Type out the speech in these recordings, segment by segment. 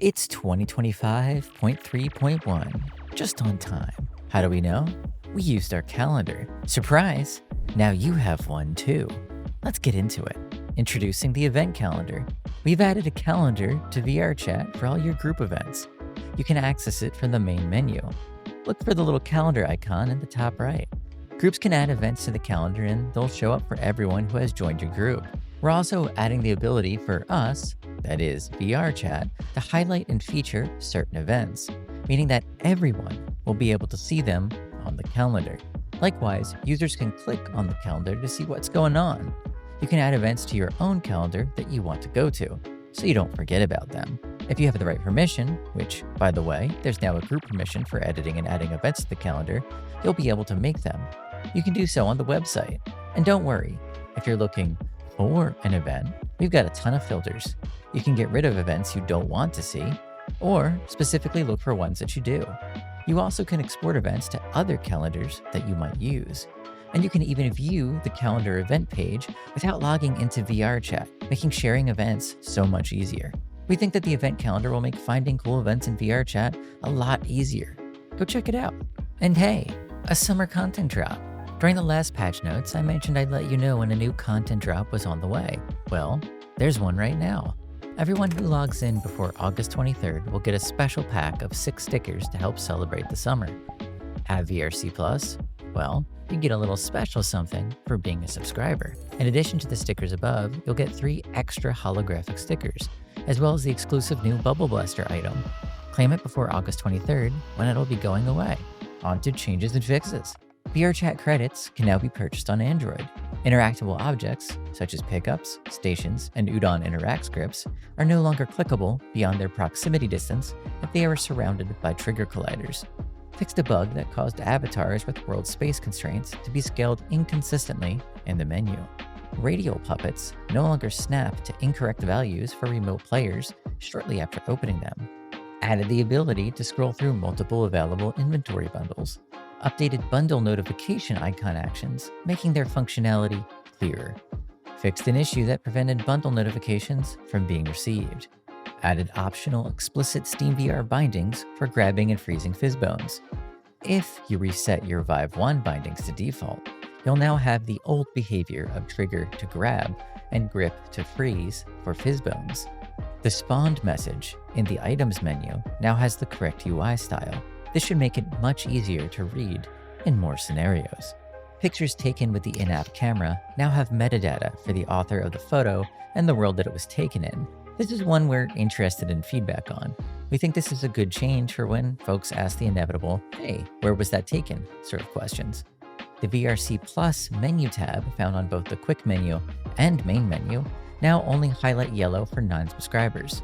It's 2025.3.1, just on time. How do we know? We used our calendar. Surprise! Now you have one too. Let's get into it. Introducing the event calendar. We've added a calendar to VRChat for all your group events. You can access it from the main menu. Look for the little calendar icon in the top right. Groups can add events to the calendar and they'll show up for everyone who has joined your group. We're also adding the ability for us, that is VRChat, to highlight and feature certain events, meaning that everyone will be able to see them on the calendar. Likewise, users can click on the calendar to see what's going on. You can add events to your own calendar that you want to go to, so you don't forget about them. If you have the right permission, which, by the way, there's now a group permission for editing and adding events to the calendar, you'll be able to make them. You can do so on the website. And don't worry, if you're looking for an event, we've got a ton of filters. You can get rid of events you don't want to see, or specifically look for ones that you do. You also can export events to other calendars that you might use. And you can even view the calendar event page without logging into VRChat, making sharing events so much easier. We think that the event calendar will make finding cool events in VRChat a lot easier. Go check it out. And hey, a summer content drop. During the last patch notes, I mentioned I'd let you know when a new content drop was on the way. Well, there's one right now. Everyone who logs in before August 23rd will get a special pack of 6 stickers to help celebrate the summer. Have VRC Plus? Well, you get a little special something for being a subscriber. In addition to the stickers above, you'll get 3 extra holographic stickers, as well as the exclusive new Bubble Blaster item. Claim it before August 23rd when it'll be going away. On to changes and fixes. VRChat credits can now be purchased on Android. Interactable objects, such as pickups, stations, and Udon interact scripts, are no longer clickable beyond their proximity distance if they are surrounded by trigger colliders. Fixed a bug that caused avatars with world space constraints to be scaled inconsistently in the menu. Radial puppets no longer snap to incorrect values for remote players shortly after opening them. Added the ability to scroll through multiple available inventory bundles. Updated bundle notification icon actions, making their functionality clearer. Fixed an issue that prevented bundle notifications from being received. Added optional explicit SteamVR bindings for grabbing and freezing fizzbones. If you reset your Vive 1 bindings to default, you'll now have the old behavior of trigger to grab and grip to freeze for fizzbones. The spawned message in the items menu now has the correct UI style. This should make it much easier to read in more scenarios. Pictures taken with the in-app camera now have metadata for the author of the photo and the world that it was taken in. This is one we're interested in feedback on. We think this is a good change for when folks ask the inevitable, "Hey, where was that taken?" sort of questions. The VRC Plus menu tab found on both the quick menu and main menu now only highlight yellow for non-subscribers.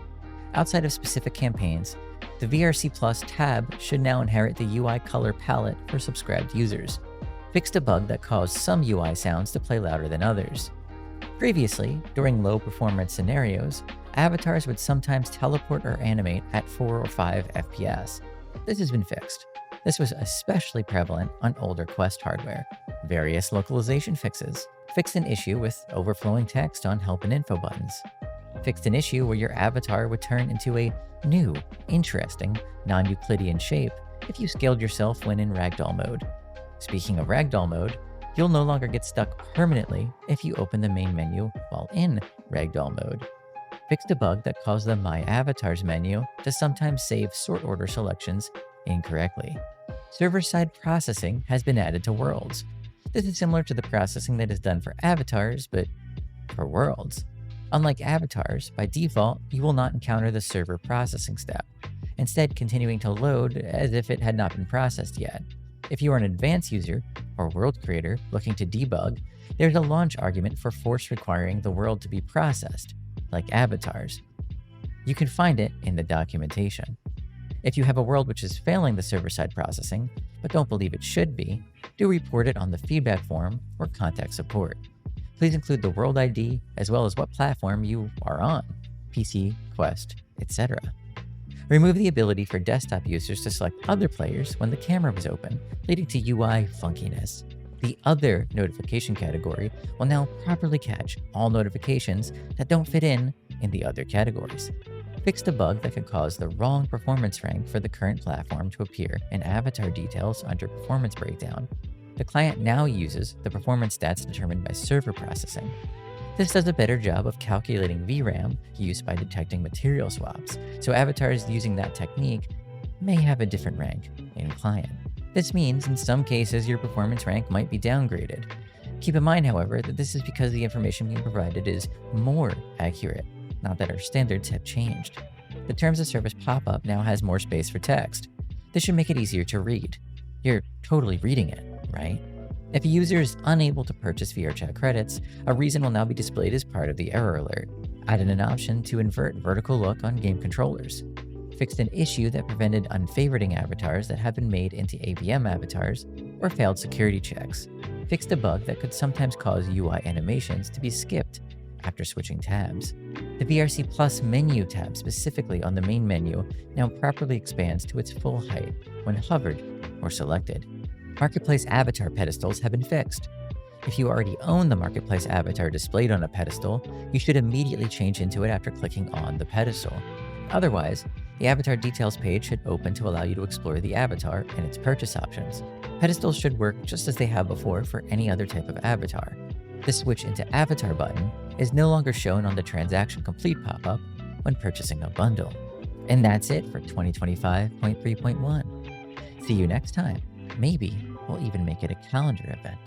Outside of specific campaigns, the VRC Plus tab should now inherit the UI color palette for subscribed users. Fixed a bug that caused some UI sounds to play louder than others. Previously, during low performance scenarios, avatars would sometimes teleport or animate at 4 or 5 FPS. This has been fixed. This was especially prevalent on older Quest hardware. Various localization fixes. Fixed an issue with overflowing text on help and info buttons. Fixed an issue where your avatar would turn into a new, interesting, non-Euclidean shape if you scaled yourself when in ragdoll mode. Speaking of ragdoll mode, you'll no longer get stuck permanently if you open the main menu while in ragdoll mode. Fixed a bug that caused the My Avatars menu to sometimes save sort order selections incorrectly. Server-side processing has been added to worlds. This is similar to the processing that is done for avatars, but for worlds. Unlike avatars, by default, you will not encounter the server processing step, instead continuing to load as if it had not been processed yet. If you are an advanced user or world creator looking to debug, there's a launch argument for force requiring the world to be processed, like avatars. You can find it in the documentation. If you have a world which is failing the server-side processing, but don't believe it should be, do report it on the feedback forum or contact support. Please include the world ID as well as what platform you are on, PC, Quest, etc. Remove the ability for desktop users to select other players when the camera was open, leading to UI funkiness. The Other notification category will now properly catch all notifications that don't fit in in the other categories. Fixed a bug that could cause the wrong performance rank for the current platform to appear in avatar details under performance breakdown. The client now uses the performance stats determined by server processing. This does a better job of calculating VRAM used by detecting material swaps, so avatars using that technique may have a different rank in client. This means in some cases your performance rank might be downgraded. Keep in mind, however, that this is because the information being provided is more accurate, not that our standards have changed. The Terms of Service pop-up now has more space for text. This should make it easier to read. You're totally reading it, right? If a user is unable to purchase VRChat credits, a reason will now be displayed as part of the error alert. Added an option to invert vertical look on game controllers. Fixed an issue that prevented unfavoriting avatars that had been made into AVM avatars or failed security checks. Fixed a bug that could sometimes cause UI animations to be skipped after switching tabs. The VRC Plus menu tab specifically on the main menu now properly expands to its full height when hovered or selected. Marketplace avatar pedestals have been fixed. If you already own the Marketplace avatar displayed on a pedestal, you should immediately change into it after clicking on the pedestal. Otherwise, the avatar details page should open to allow you to explore the avatar and its purchase options. Pedestals should work just as they have before for any other type of avatar. The switch into avatar button is no longer shown on the transaction complete pop-up when purchasing a bundle. And that's it for 2025.3.1. See you next time. Maybe we'll even make it a calendar event.